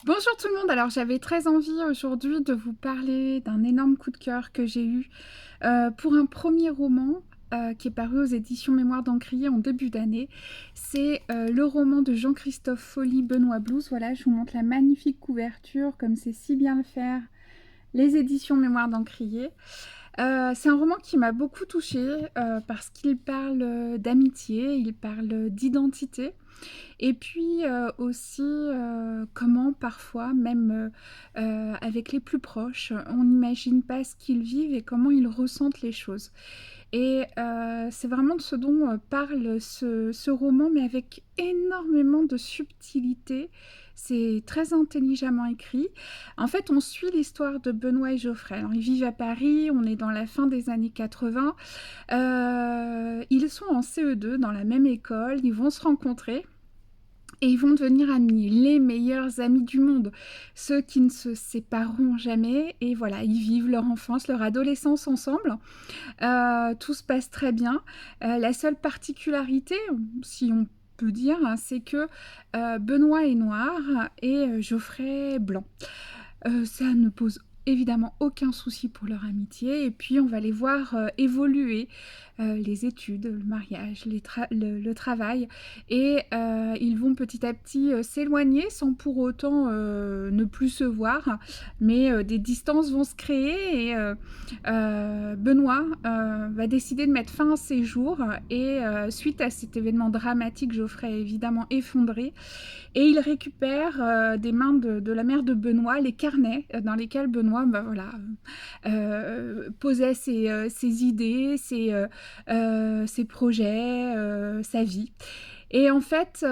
Bonjour tout le monde, alors j'avais très envie aujourd'hui de vous parler d'un énorme coup de cœur que j'ai eu pour un premier roman qui est paru aux éditions Mémoire d'Encrier en début d'année. C'est le roman de Jean-Christophe Folly, Benoît Blues. Voilà, je vous montre la magnifique couverture, comme c'est si bien le faire, les éditions Mémoire d'Encrier. C'est un roman qui m'a beaucoup touchée parce qu'il parle d'amitié, il parle d'identité. Et puis aussi comment parfois, même avec les plus proches, on n'imagine pas ce qu'ils vivent et comment ils ressentent les choses. Et c'est vraiment de ce dont parle ce roman, mais avec énormément de subtilité. C'est très intelligemment écrit. En fait, on suit l'histoire de Benoît et Geoffrey. Alors, ils vivent à Paris, on est dans la fin des années 80. Ils sont en CE2 dans la même école, ils vont se rencontrer. Et ils vont devenir amis, les meilleurs amis du monde, ceux qui ne se sépareront jamais. Et voilà, ils vivent leur enfance, leur adolescence ensemble. Tout se passe très bien. La seule particularité, si on peut dire, hein, c'est que Benoît est noir et Geoffrey est blanc. Ça ne pose évidemment aucun souci pour leur amitié. Et puis on va les voir évoluer, les études, le mariage, le travail. Et ils vont petit à petit s'éloigner sans pour autant ne plus se voir. Mais des distances vont se créer et Benoît va décider de mettre fin à ses jours. Et suite à cet événement dramatique, Geoffrey est évidemment effondré. Et il récupère des mains de la mère de Benoît les carnets dans lesquels Benoît posait ses idées, ses projets, sa vie. Et en fait,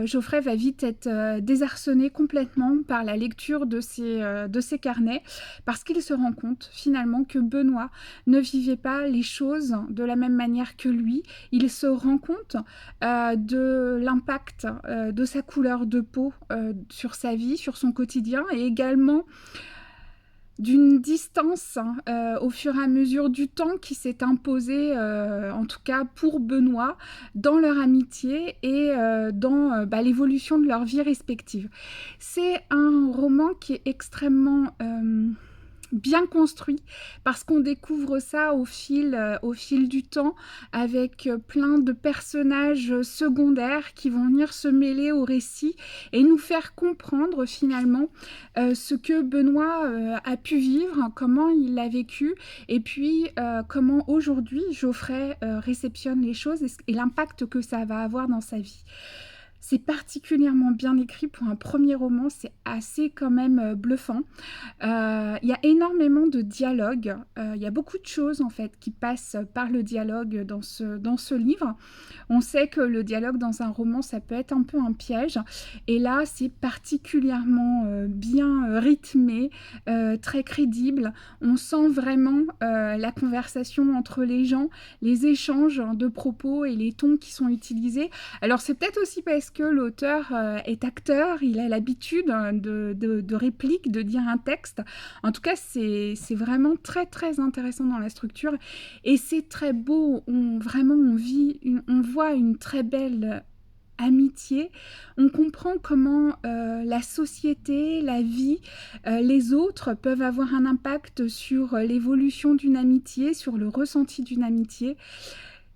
Geoffrey va vite être désarçonné complètement par la lecture de ces carnets, parce qu'il se rend compte finalement que Benoît ne vivait pas les choses de la même manière que lui. Il se rend compte de l'impact de sa couleur de peau sur sa vie, sur son quotidien, et également d'une distance au fur et à mesure du temps qui s'est imposée, en tout cas pour Benoît, dans leur amitié et dans l'évolution de leur vie respective. C'est un roman qui est extrêmement bien construit parce qu'on découvre ça au fil du temps avec plein de personnages secondaires qui vont venir se mêler au récit et nous faire comprendre finalement ce que Benoît a pu vivre, comment il l'a vécu et puis comment aujourd'hui Geoffrey réceptionne les choses et l'impact que ça va avoir dans sa vie. C'est particulièrement bien écrit pour un premier roman, c'est assez quand même bluffant. Il y a énormément de dialogues, il y a beaucoup de choses en fait qui passent par le dialogue dans ce livre. On sait que le dialogue dans un roman, ça peut être un peu un piège. Et là, c'est particulièrement bien rythmé, très crédible. On sent vraiment la conversation entre les gens, les échanges de propos et les tons qui sont utilisés. Alors, c'est peut-être aussi parce que l'auteur est acteur, il a l'habitude de répliques, de dire un texte. En tout cas, c'est vraiment très, très intéressant dans la structure. Et c'est très beau. On voit une très belle amitié, on comprend comment la société, la vie, les autres peuvent avoir un impact sur l'évolution d'une amitié, sur le ressenti d'une amitié.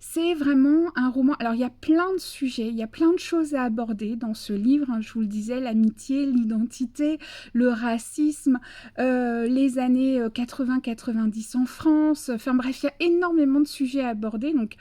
C'est vraiment un roman. Alors, il y a plein de sujets, il y a plein de choses à aborder dans ce livre. Hein, je vous le disais, l'amitié, l'identité, le racisme, les années 80-90 en France. Enfin bref, il y a énormément de sujets à aborder. Donc,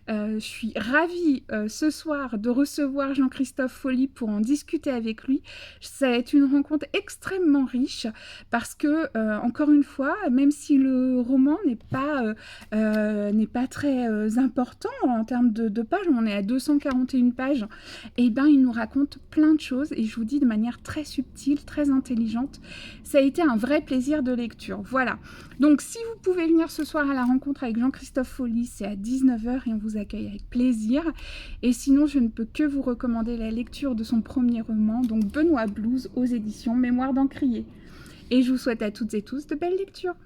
je suis ravie ce soir de recevoir Jean-Christophe Folly pour en discuter avec lui. Ça va être une rencontre extrêmement riche parce que, encore une fois, même si le roman n'est pas très important en termes de pages, on est à 241 pages, et ben il nous raconte plein de choses et je vous dis de manière très subtile, très intelligente. Ça a été un vrai plaisir de lecture. Voilà. Donc si vous pouvez venir ce soir à la rencontre avec Jean-Christophe Folly, c'est à 19h et on vous accueille avec plaisir. Et sinon, je ne peux que vous recommander la lecture de son premier roman, donc Benoît Blues aux éditions Mémoire d'Encrier. Et je vous souhaite à toutes et tous de belles lectures.